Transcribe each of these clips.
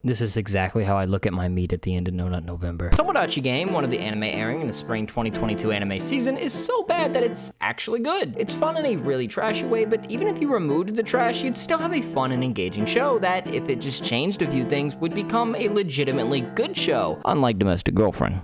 This is exactly how I look at my meat at the end of No Nut November. Tomodachi Game, one of the anime airing in the spring 2022 anime season, is so bad that it's actually good. It's fun in a really trashy way, but even if you removed the trash, you'd still have a fun and engaging show that, if it just changed a few things, would become a legitimately good show, unlike Domestic Girlfriend.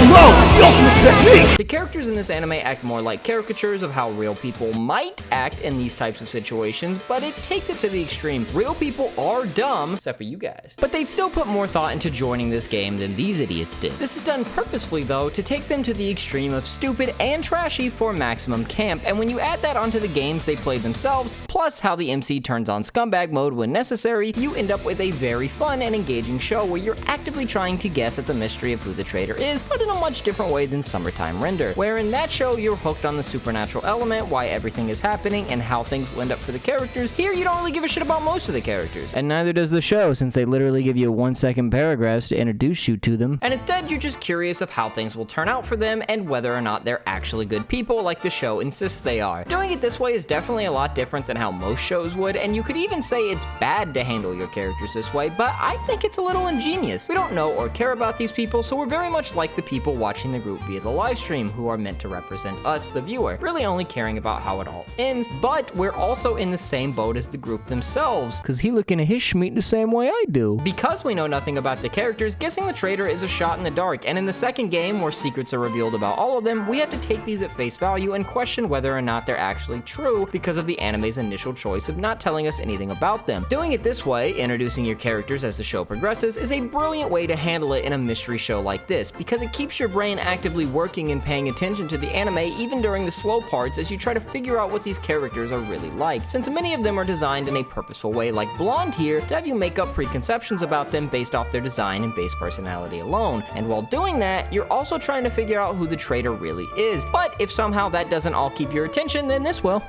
The ultimate technique! The characters in this anime act more like caricatures of how real people might act in these types of situations, but it takes it to the extreme. Real people are dumb, except for you guys. But they'd still put more thought into joining this game than these idiots did. This is done purposefully, though, to take them to the extreme of stupid and trashy for maximum camp, and when you add that onto the games they play themselves, plus how the MC turns on scumbag mode when necessary, you end up with a very fun and engaging show where you're actively trying to guess at the mystery of who the traitor is, but in a much different way than Summertime Render, where in that show you're hooked on the supernatural element, why everything is happening, and how things will end up for the characters. Here you don't really give a shit about most of the characters. And neither does the show, since they literally give you 1-second paragraphs to introduce you to them. And instead you're just curious of how things will turn out for them and whether or not they're actually good people like the show insists they are. Doing it this way is definitely a lot different than how most shows would, and you could even say it's bad to handle your characters this way, but I think it's a little ingenious. We don't know or care about these people, so we're very much like the people watching the group via the live stream who are meant to represent us, the viewer, really only caring about how it all ends, but we're also in the same boat as the group themselves, cause he looking at his schmeat the same way I do. Because we know nothing about the characters, guessing the traitor is a shot in the dark, and in the second game, where secrets are revealed about all of them, we have to take these at face value and question whether or not they're actually true because of the anime's initial choice of not telling us anything about them. Doing it this way, introducing your characters as the show progresses, is a brilliant way to handle it in a mystery show like this, because it keeps your brain actively working and paying attention to the anime even during the slow parts as you try to figure out what these characters are really like, since many of them are designed in a purposeful way, like Blonde here, to have you make up preconceptions about them based off their design and base personality alone. And while doing that, you're also trying to figure out who the traitor really is. But if somehow that doesn't all keep your attention, then this will.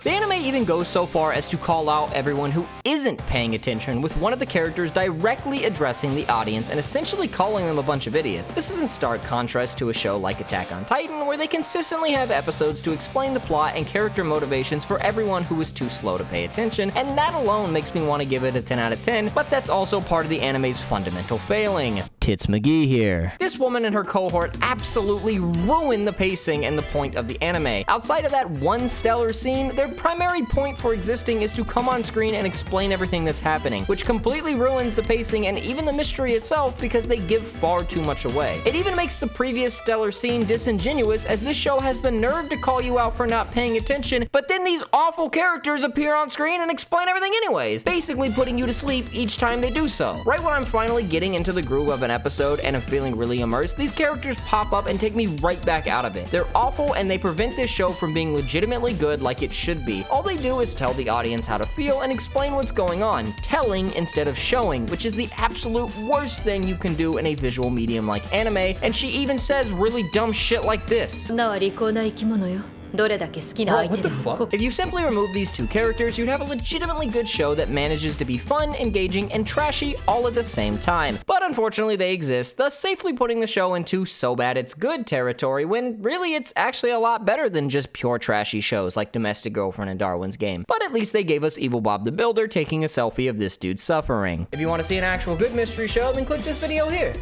The anime even goes so far as to call out everyone who isn't paying attention, with one of the characters directly addressing the audience and essentially calling them a bunch of idiots. This is in stark contrast to a show like Attack on Titan, where they consistently have episodes to explain the plot and character motivations for everyone who is too slow to pay attention, and that alone makes me want to give it a 10 out of 10, but that's also part of the anime's fundamental failing. Tits McGee here. This woman and her cohort absolutely ruin the pacing and the point of the anime. Outside of that one stellar scene, their primary point for existing is to come on screen and explain everything that's happening, which completely ruins the pacing and even the mystery itself because they give far too much away. It even makes the previous stellar scene disingenuous, as this show has the nerve to call you out for not paying attention, but then these awful characters appear on screen and explain everything anyways, basically putting you to sleep each time they do so. Right when I'm finally getting into the groove of an episode and I'm feeling really immersed, these characters pop up and take me right back out of it. They're awful and they prevent this show from being legitimately good like it should be. All they do is tell the audience how to feel and explain what's going on, telling instead of showing, which is the absolute worst thing you can do in a visual medium like anime, and she even says really dumb shit like this. What the fuck? If you simply remove these two characters, you'd have a legitimately good show that manages to be fun, engaging, and trashy all at the same time. But unfortunately they exist, thus safely putting the show into so bad it's good territory, when really it's actually a lot better than just pure trashy shows like Domestic Girlfriend and Darwin's Game. But at least they gave us Evil Bob the Builder taking a selfie of this dude suffering. If you want to see an actual good mystery show, then click this video here.